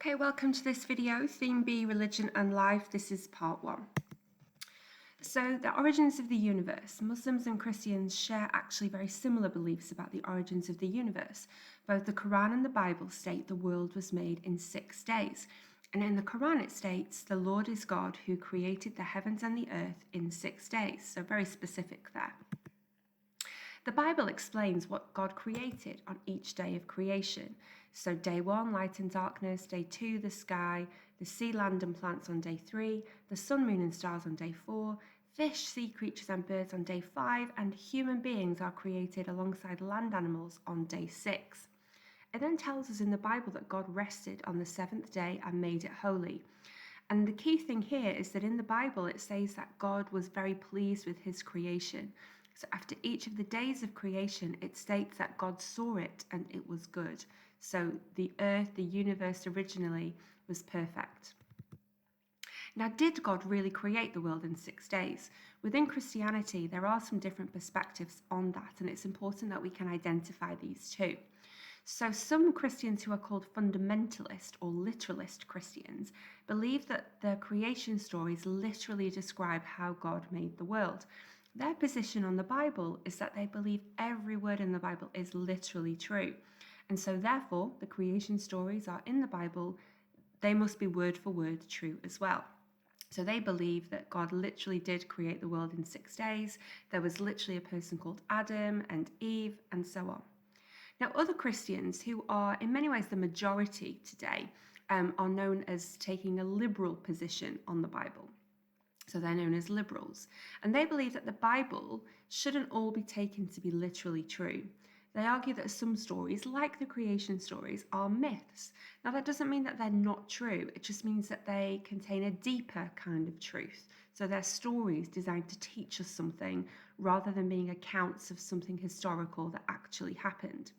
Okay, welcome to this video, Theme B, Religion and Life. This is part 1. So, the origins of the universe. Muslims and Christians share actually very similar beliefs about the origins of the universe. Both the Quran and the Bible state the world was made in 6 days. And in the Quran it states, the Lord is God who created the heavens and the earth in 6 days. So very specific there. The Bible explains what God created on each day of creation. So day 1, light and darkness, day 2, the sky, the sea, land and plants on day 3, the sun, moon and stars on day 4, fish, sea creatures and birds on day 5, and human beings are created alongside land animals on day 6. It then tells us in the Bible that God rested on the 7th day and made it holy. And the key thing here is that in the Bible it says that God was very pleased with his creation. So after each of the days of creation, it states that God saw it and it was good. So the earth, the universe originally was perfect. Now, did God really create the world in 6 days? Within Christianity, there are some different perspectives on that, and it's important that we can identify these too. So some Christians who are called fundamentalist or literalist Christians believe that the creation stories literally describe how God made the world. Their position on the Bible is that they believe every word in the Bible is literally true. And so therefore, the creation stories are in the Bible, they must be word for word true as well. So they believe that God literally did create the world in 6 days. There was literally a person called Adam and Eve and so on. Now, other Christians who are in many ways the majority today are known as taking a liberal position on the Bible. So they're known as liberals. And they believe that the Bible shouldn't all be taken to be literally true. They argue that some stories, like the creation stories, are myths. Now, that doesn't mean that they're not true. It just means that they contain a deeper kind of truth. So they're stories designed to teach us something rather than being accounts of something historical that actually happened.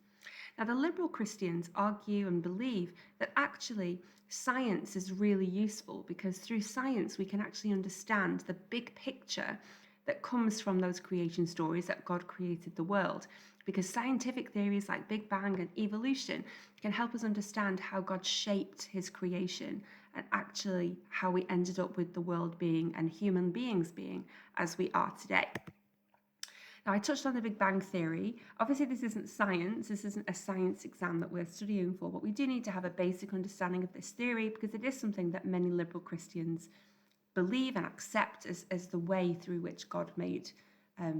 Now, the liberal Christians argue and believe that actually science is really useful because through science we can actually understand the big picture that comes from those creation stories that God created the world. Because scientific theories like Big Bang and evolution can help us understand how God shaped his creation and actually how we ended up with the world being and human beings being as we are today. Now, I touched on the Big Bang Theory. Obviously, this isn't science. This isn't a science exam that we're studying for, but we do need to have a basic understanding of this theory because it is something that many liberal Christians believe and accept as the way through which God made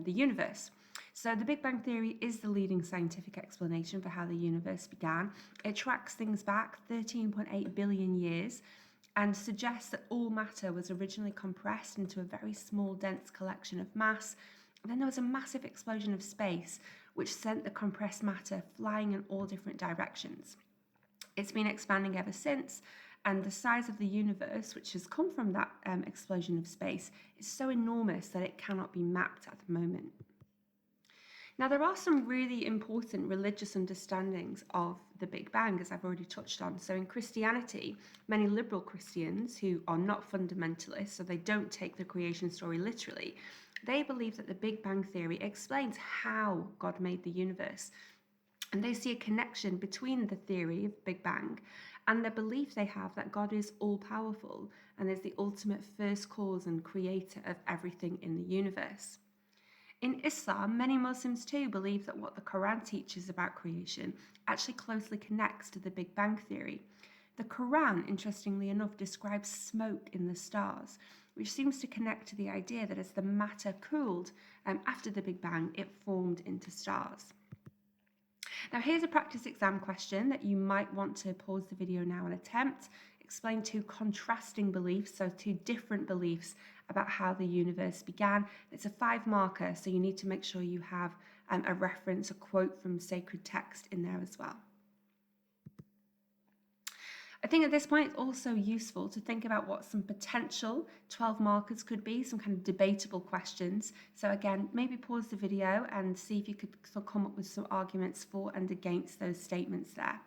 the universe. So the Big Bang Theory is the leading scientific explanation for how the universe began. It tracks things back 13.8 billion years and suggests that all matter was originally compressed into a very small, dense collection of mass. Then there was a massive explosion of space, which sent the compressed matter flying in all different directions. It's been expanding ever since, and the size of the universe, which has come from that explosion of space, is so enormous that it cannot be mapped at the moment. Now, there are some really important religious understandings of the Big Bang, as I've already touched on. So in Christianity, many liberal Christians who are not fundamentalists, so they don't take the creation story literally, they believe that the Big Bang Theory explains how God made the universe. And they see a connection between the theory of Big Bang and the belief they have that God is all-powerful and is the ultimate first cause and creator of everything in the universe. In Islam, many Muslims too believe that what the Quran teaches about creation actually closely connects to the Big Bang Theory. The Quran, interestingly enough, describes smoke in the stars, which seems to connect to the idea that as the matter cooled after the Big Bang, it formed into stars. Now, here's a practice exam question that you might want to pause the video now and attempt. Explain 2 contrasting beliefs, so 2 different beliefs about how the universe began. It's a 5 marker, so you need to make sure you have a reference, a quote from sacred text in there as well. I think at this point it's also useful to think about what some potential 12 markers could be, some kind of debatable questions. So again, maybe pause the video and see if you could come up with some arguments for and against those statements there.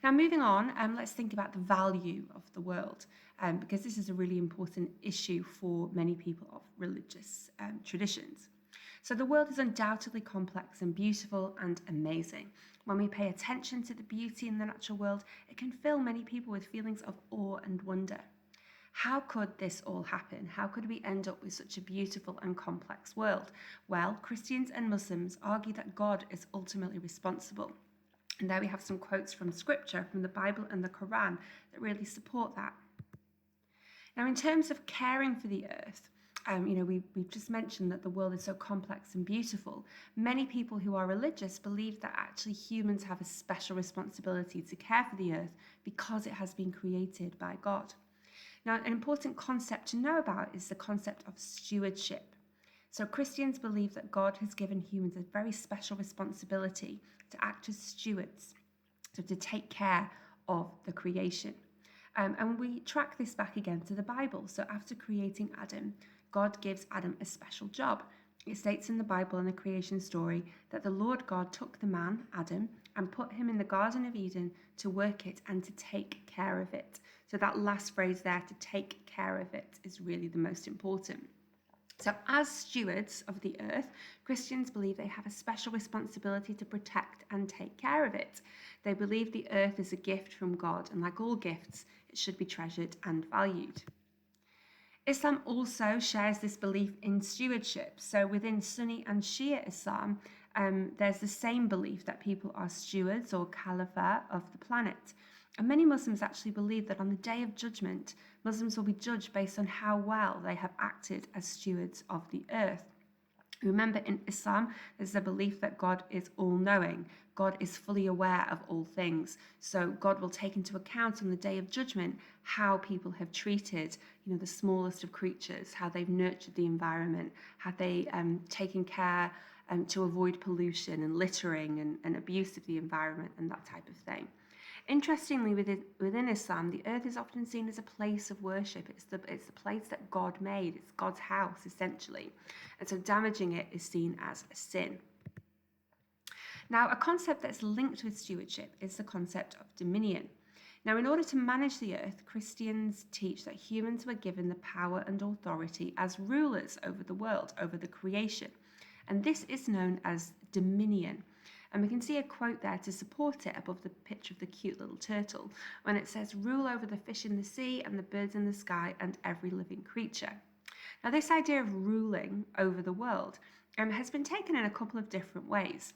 Now, moving on, let's think about the value of the world, because this is a really important issue for many people of religious traditions. So the world is undoubtedly complex and beautiful and amazing. When we pay attention to the beauty in the natural world, it can fill many people with feelings of awe and wonder. How could this all happen? How could we end up with such a beautiful and complex world? Well, Christians and Muslims argue that God is ultimately responsible. And there we have some quotes from scripture, from the Bible and the Quran, that really support that. Now, in terms of caring for the earth, we've just mentioned that the world is so complex and beautiful. Many people who are religious believe that actually humans have a special responsibility to care for the earth because it has been created by God. Now, an important concept to know about is the concept of stewardship. So Christians believe that God has given humans a very special responsibility to act as stewards, so to take care of the creation. And we track this back again to the Bible. So after creating Adam, God gives Adam a special job. It states in the Bible in the creation story that the Lord God took the man, Adam, and put him in the Garden of Eden to work it and to take care of it. So that last phrase there, to take care of it, is really the most important. So as stewards of the earth, Christians believe they have a special responsibility to protect and take care of it. They believe the earth is a gift from God, and like all gifts, it should be treasured and valued. Islam also shares this belief in stewardship. So within Sunni and Shia Islam, there's the same belief that people are stewards or khalifa of the planet. And many Muslims actually believe that on the Day of Judgment, Muslims will be judged based on how well they have acted as stewards of the earth. Remember, in Islam, there's a belief that God is all-knowing. God is fully aware of all things. So God will take into account on the Day of Judgment how people have treated, the smallest of creatures, how they've nurtured the environment, how they taken care to avoid pollution and littering and abuse of the environment and that type of thing. Interestingly, within Islam, the earth is often seen as a place of worship. It's the place that God made. It's God's house, essentially. And so damaging it is seen as a sin. Now, a concept that's linked with stewardship is the concept of dominion. Now, in order to manage the earth, Christians teach that humans were given the power and authority as rulers over the world, over the creation. And this is known as dominion. And we can see a quote there to support it above the picture of the cute little turtle, when it says, "Rule over the fish in the sea and the birds in the sky and every living creature." Now, this idea of ruling over the world has been taken in a couple of different ways.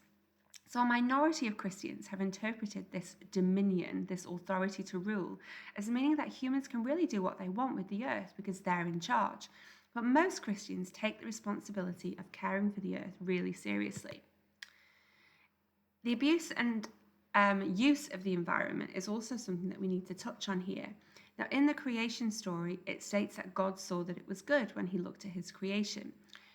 So a minority of Christians have interpreted this dominion, this authority to rule, as meaning that humans can really do what they want with the earth because they're in charge. But most Christians take the responsibility of caring for the earth really seriously. The abuse and use of the environment is also something that we need to touch on here. Now, in the creation story, it states that God saw that it was good when he looked at his creation.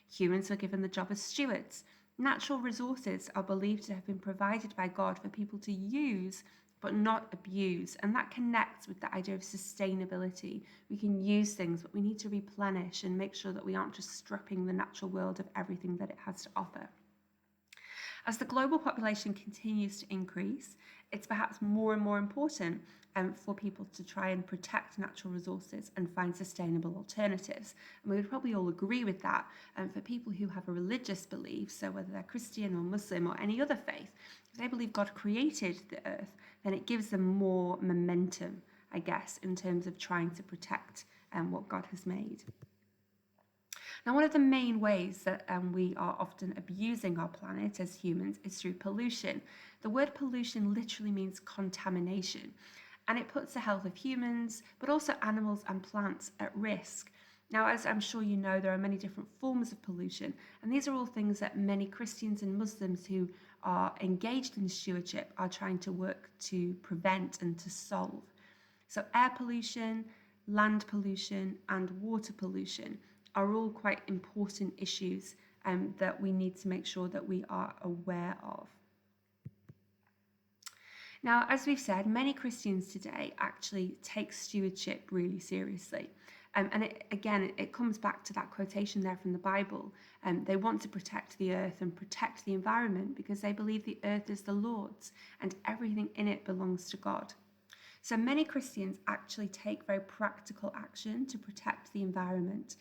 Humans are given the job as stewards. Natural resources are believed to have been provided by God for people to use but not abuse, and that connects with the idea of sustainability. We can use things, but we need to replenish and make sure that we aren't just stripping the natural world of everything that it has to offer. As the global population continues to increase, it's perhaps more and more important for people to try and protect natural resources and find sustainable alternatives. And we would probably all agree with that. For people who have a religious belief, so whether they're Christian or Muslim or any other faith, if they believe God created the earth, then it gives them more momentum, I guess, in terms of trying to protect what God has made. Now, one of the main ways that we are often abusing our planet as humans is through pollution. The word pollution literally means contamination, and it puts the health of humans, but also animals and plants at risk. Now, as I'm sure you know, there are many different forms of pollution, and these are all things that many Christians and Muslims who are engaged in stewardship are trying to work to prevent and to solve. So air pollution, land pollution, and water pollution are all quite important issues that we need to make sure that we are aware of. Now, as we've said, many Christians today actually take stewardship really seriously. And it comes back to that quotation there from the Bible. They want to protect the earth and protect the environment because they believe the earth is the Lord's and everything in it belongs to God. So many Christians actually take very practical action to protect the environment.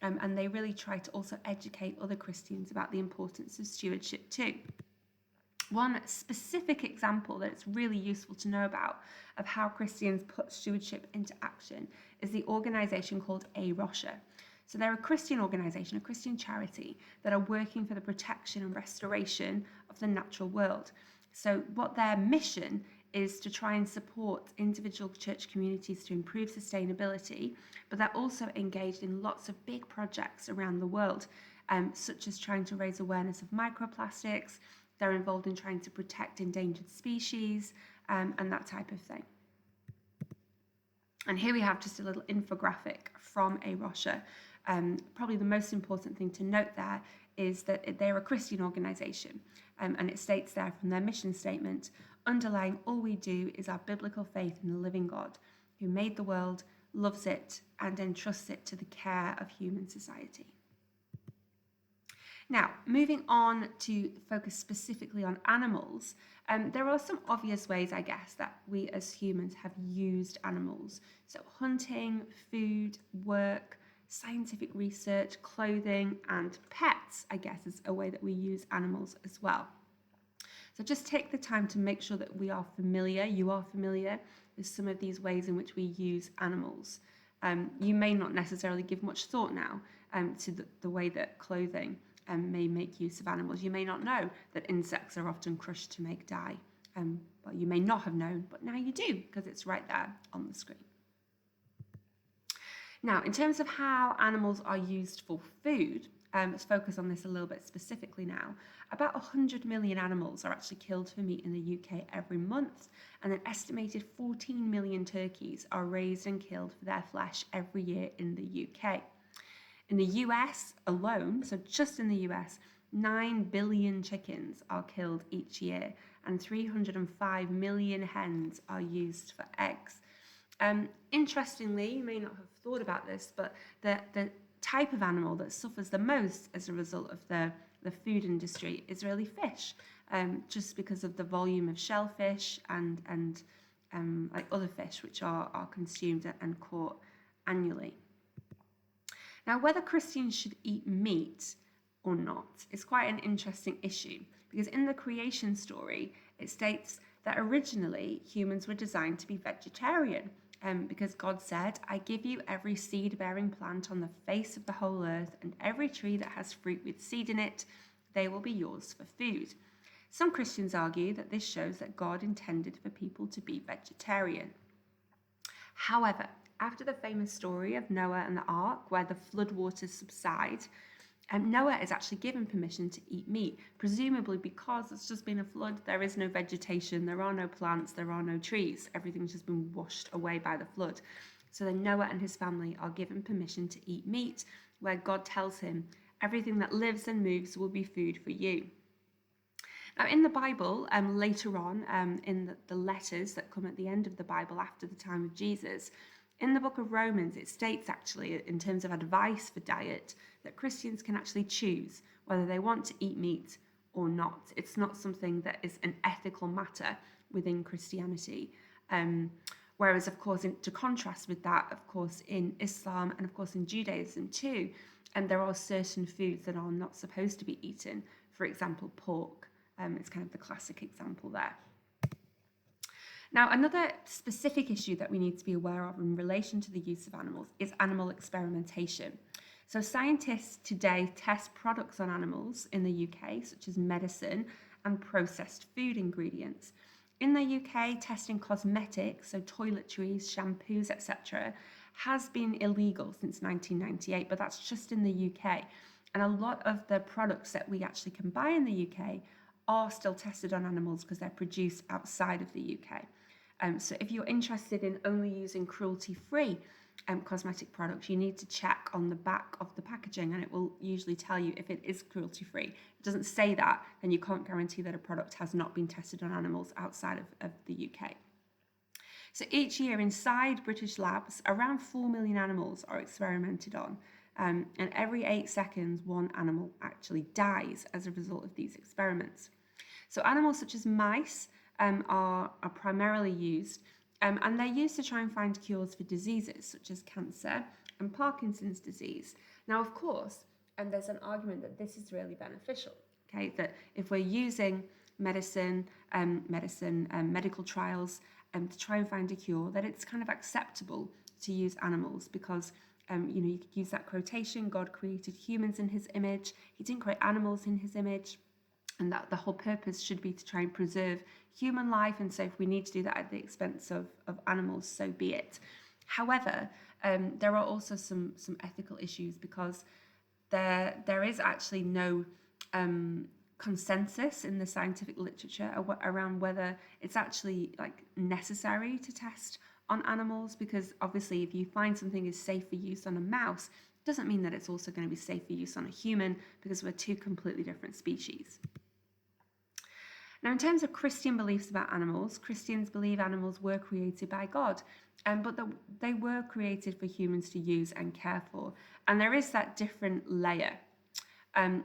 And they really try to also educate other Christians about the importance of stewardship too. One specific example that it's really useful to know about of how Christians put stewardship into action is the organisation called AQA. So they're a Christian organisation, a Christian charity that are working for the protection and restoration of the natural world. So what their mission is to try and support individual church communities to improve sustainability, but they're also engaged in lots of big projects around the world, such as trying to raise awareness of microplastics. They're involved in trying to protect endangered species, and that type of thing. And here we have just a little infographic from AQA. Probably the most important thing to note there is that they're a Christian organisation, and it states there from their mission statement, underlying all we do is our biblical faith in the living God, who made the world, loves it, and entrusts it to the care of human society. Now, moving on to focus specifically on animals, there are some obvious ways, I guess, that we as humans have used animals. So hunting, food, work, scientific research, clothing, and pets, I guess, is a way that we use animals as well. So just take the time to make sure that you are familiar with some of these ways in which we use animals. You may not necessarily give much thought now to the way that clothing may make use of animals. You may not know that insects are often crushed to make dye. Well, you may not have known, but now you do, because it's right there on the screen. Now, in terms of how animals are used for food, let's focus on this a little bit specifically now. About 100 million animals are actually killed for meat in the UK every month, and an estimated 14 million turkeys are raised and killed for their flesh every year in the UK. In the US alone, so just in the US, 9 billion chickens are killed each year, and 305 million hens are used for eggs. Interestingly, you may not have thought about this, but the type of animal that suffers the most as a result of the food industry is really fish, just because of the volume of shellfish and like other fish which are consumed and caught annually. Now, whether Christians should eat meat or not is quite an interesting issue, because in the creation story, it states that originally humans were designed to be vegetarian, because God said, I give you every seed-bearing plant on the face of the whole earth, and every tree that has fruit with seed in it, they will be yours for food. Some Christians argue that this shows that God intended for people to be vegetarian. However, after the famous story of Noah and the ark, where the flood waters subside, Noah is actually given permission to eat meat, presumably because it's just been a flood. There is no vegetation, there are no plants, there are no trees. Everything's just been washed away by the flood. So then Noah and his family are given permission to eat meat, where God tells him, everything that lives and moves will be food for you. Now, in the Bible, later on, in the letters that come at the end of the Bible after the time of Jesus, in the book of Romans, it states actually, in terms of advice for diet, that Christians can actually choose whether they want to eat meat or not. It's not something that is an ethical matter within Christianity. Whereas, of course, to contrast with that, of course, in Islam and, of course, in Judaism too, there are certain foods that are not supposed to be eaten. For example, pork. It's kind of the classic example there. Now, another specific issue that we need to be aware of in relation to the use of animals is animal experimentation. So scientists today test products on animals in the UK, such as medicine and processed food ingredients. In the UK, testing cosmetics, so toiletries, shampoos, etc., has been illegal since 1998, but that's just in the UK. And a lot of the products that we actually can buy in the UK are still tested on animals because they're produced outside of the UK. So if you're interested in only using cruelty-free cosmetic products, you need to check on the back of the packaging, and it will usually tell you if it is cruelty-free. It doesn't say that, then you can't guarantee that a product has not been tested on animals outside of the UK. So each year inside British labs, around 4 million animals are experimented on, and every 8 seconds, one animal actually dies as a result of these experiments. So animals such as mice are primarily used, and they're used to try and find cures for diseases such as cancer and Parkinson's disease. Now, of course, there's an argument that this is really beneficial, okay, that if we're using medical trials, to try and find a cure, that it's kind of acceptable to use animals because you could use that quotation, God created humans in his image, he didn't create animals in his image, and that the whole purpose should be to try and preserve human life, and so if we need to do that at the expense of animals, so be it. However, there are also some ethical issues because there is actually no consensus in the scientific literature around whether it's actually like necessary to test on animals, because obviously if you find something is safe for use on a mouse, it doesn't mean that it's also going to be safe for use on a human, because we're two completely different species. Now, in terms of Christian beliefs about animals, Christians believe animals were created by God, but that they were created for humans to use and care for. And there is that different layer.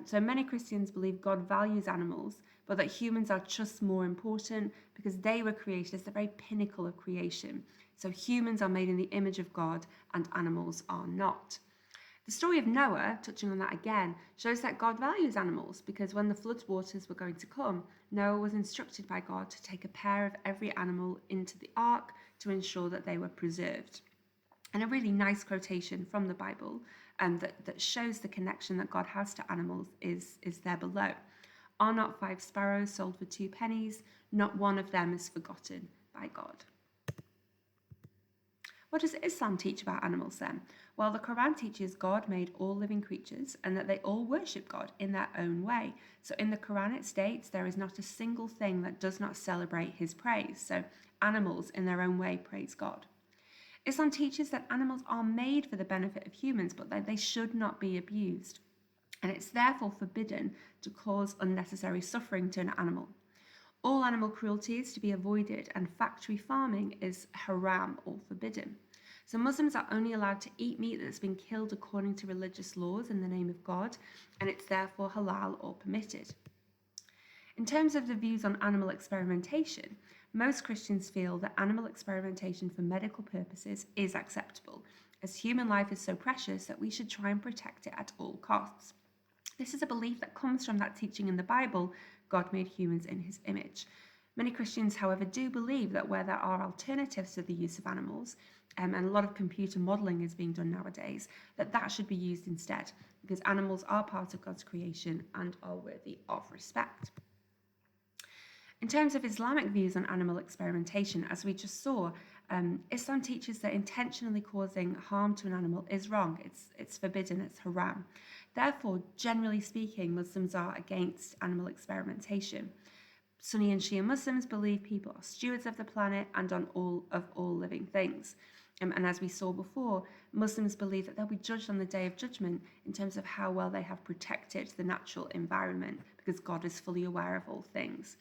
So many Christians believe God values animals, but that humans are just more important because they were created as the very pinnacle of creation. So humans are made in the image of God and animals are not. The story of Noah, touching on that again, shows that God values animals because when the flood waters were going to come, Noah was instructed by God to take a pair of every animal into the ark to ensure that they were preserved. And a really nice quotation from the Bible that shows the connection that God has to animals is there below. Are not 5 sparrows sold for 2 pennies? Not one of them is forgotten by God. What does Islam teach about animals then? Well, the Quran teaches God made all living creatures and that they all worship God in their own way. So in the Quran it states there is not a single thing that does not celebrate his praise. So animals in their own way praise God. Islam teaches that animals are made for the benefit of humans, but that they should not be abused. And it's therefore forbidden to cause unnecessary suffering to an animal. All animal cruelty is to be avoided, and factory farming is haram or forbidden. So Muslims are only allowed to eat meat that's been killed according to religious laws in the name of God, and it's therefore halal or permitted. In terms of the views on animal experimentation, most Christians feel that animal experimentation for medical purposes is acceptable, as human life is so precious that we should try and protect it at all costs. This is a belief that comes from that teaching in the Bible, God made humans in his image. Many Christians, however, do believe that where there are alternatives to the use of animals, and a lot of computer modelling is being done nowadays, that should be used instead, because animals are part of God's creation and are worthy of respect. In terms of Islamic views on animal experimentation, as we just saw, Islam teaches that intentionally causing harm to an animal is wrong. It's forbidden, it's haram. Therefore, generally speaking, Muslims are against animal experimentation. Sunni and Shia Muslims believe people are stewards of the planet and on all living things. And as we saw before, Muslims believe that they'll be judged on the Day of Judgment in terms of how well they have protected the natural environment, because God is fully aware of all things.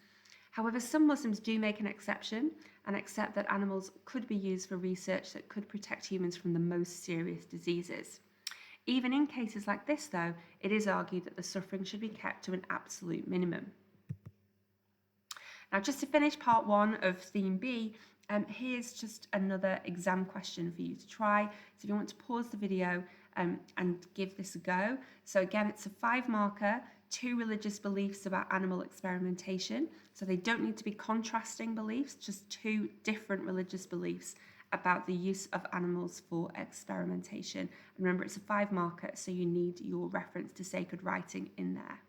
However, some Muslims do make an exception and accept that animals could be used for research that could protect humans from the most serious diseases. Even in cases like this, though, it is argued that the suffering should be kept to an absolute minimum. Now, just to finish part 1 of theme B, here's just another exam question for you to try. So if you want to pause the video and give this a go. So again, it's a 5-marker, 2 religious beliefs about animal experimentation. So they don't need to be contrasting beliefs, just 2 different religious beliefs about the use of animals for experimentation. And remember, it's a 5-marker, so you need your reference to sacred writing in there.